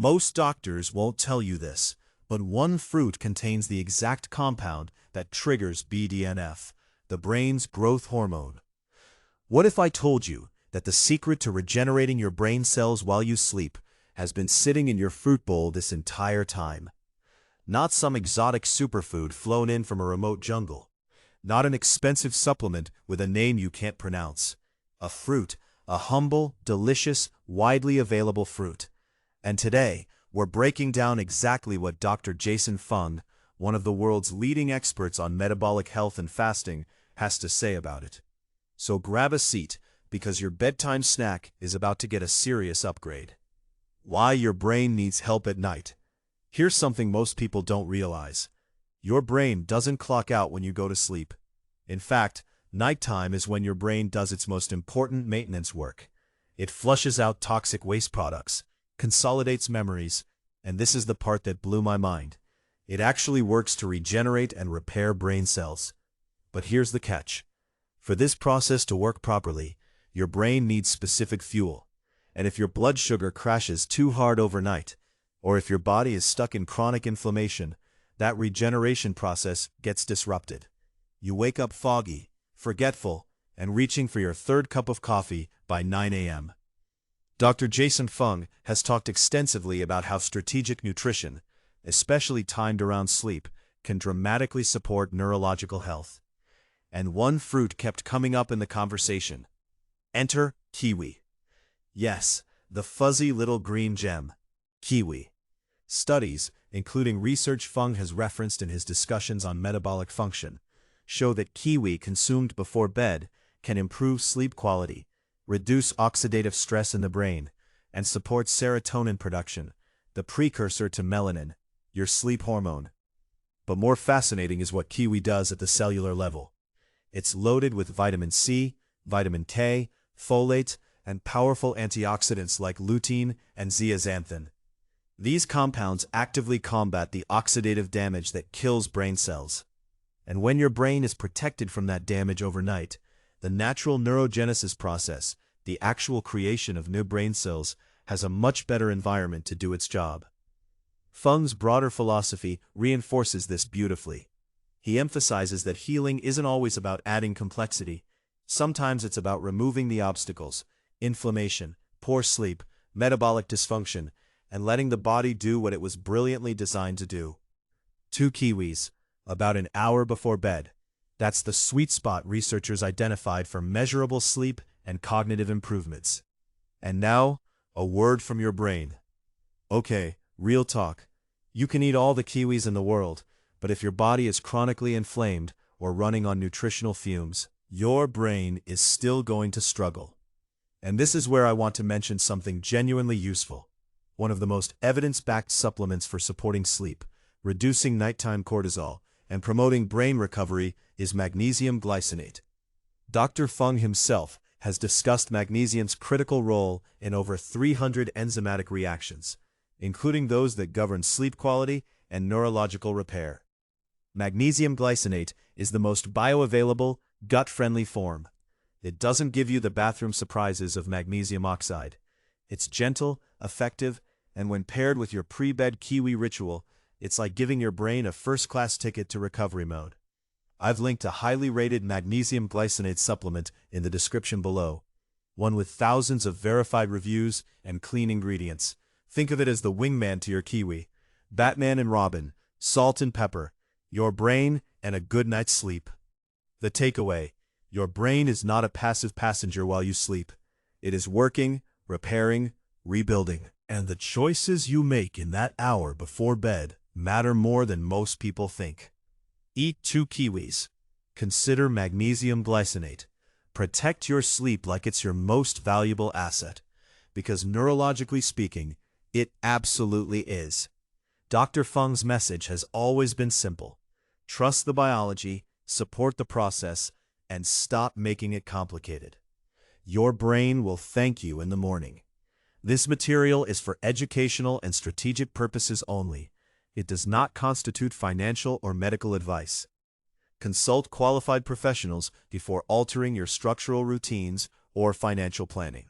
Most doctors won't tell you this, but one fruit contains the exact compound that triggers BDNF, the brain's growth hormone. What if I told you that the secret to regenerating your brain cells while you sleep has been sitting in your fruit bowl this entire time? Not some exotic superfood flown in from a remote jungle. Not an expensive supplement with a name you can't pronounce. A fruit, a humble, delicious, widely available fruit. And today, we're breaking down exactly what Dr. Jason Fung, one of the world's leading experts on metabolic health and fasting, has to say about it. So grab a seat, because your bedtime snack is about to get a serious upgrade. Why your brain needs help at night. Here's something most people don't realize. Your brain doesn't clock out when you go to sleep. In fact, nighttime is when your brain does its most important maintenance work. It flushes out toxic waste products, consolidates memories, and this is the part that blew my mind. It actually works to regenerate and repair brain cells. But here's the catch. For this process to work properly, your brain needs specific fuel. And if your blood sugar crashes too hard overnight, or if your body is stuck in chronic inflammation, that regeneration process gets disrupted. You wake up foggy, forgetful, and reaching for your third cup of coffee by 9 a.m. Dr. Jason Fung has talked extensively about how strategic nutrition, especially timed around sleep, can dramatically support neurological health. And one fruit kept coming up in the conversation. Enter kiwi. Yes, the fuzzy little green gem, kiwi. Studies, including research Fung has referenced in his discussions on metabolic function, show that kiwi consumed before bed can improve sleep quality, reduce oxidative stress in the brain, and support serotonin production, the precursor to melanin, your sleep hormone. But more fascinating is what kiwi does at the cellular level. It's loaded with vitamin C, vitamin K, folate, and powerful antioxidants like lutein and zeaxanthin. These compounds actively combat the oxidative damage that kills brain cells. And when your brain is protected from that damage overnight, the natural neurogenesis process, the actual creation of new brain cells, has a much better environment to do its job. Fung's broader philosophy reinforces this beautifully. He emphasizes that healing isn't always about adding complexity. Sometimes it's about removing the obstacles, inflammation, poor sleep, metabolic dysfunction, and letting the body do what it was brilliantly designed to do. 2 kiwis, about an hour before bed. That's the sweet spot researchers identified for measurable sleep and cognitive improvements. And now, a word from your brain. Okay, real talk. You can eat all the kiwis in the world, but if your body is chronically inflamed or running on nutritional fumes, your brain is still going to struggle. And this is where I want to mention something genuinely useful. One of the most evidence-backed supplements for supporting sleep, reducing nighttime cortisol, and promoting brain recovery is magnesium glycinate. Dr. Fung himself has discussed magnesium's critical role in over 300 enzymatic reactions, including those that govern sleep quality and neurological repair. Magnesium glycinate is the most bioavailable, gut-friendly form. It doesn't give you the bathroom surprises of magnesium oxide. It's gentle, effective, and when paired with your pre-bed kiwi ritual, it's like giving your brain a first-class ticket to recovery mode. I've linked a highly rated magnesium glycinate supplement in the description below, one with thousands of verified reviews and clean ingredients. Think of it as the wingman to your kiwi. Batman and Robin, salt and pepper, your brain, and a good night's sleep. The takeaway: your brain is not a passive passenger while you sleep. It is working, repairing, rebuilding. And the choices you make in that hour before bed matter more than most people think. Eat 2 kiwis. Consider magnesium glycinate. Protect your sleep like it's your most valuable asset, because neurologically speaking, it absolutely is. Dr. Fung's message has always been simple. Trust the biology, support the process, and stop making it complicated. Your brain will thank you in the morning. This material is for educational and strategic purposes only. It does not constitute financial or medical advice. Consult qualified professionals before altering your structural routines or financial planning.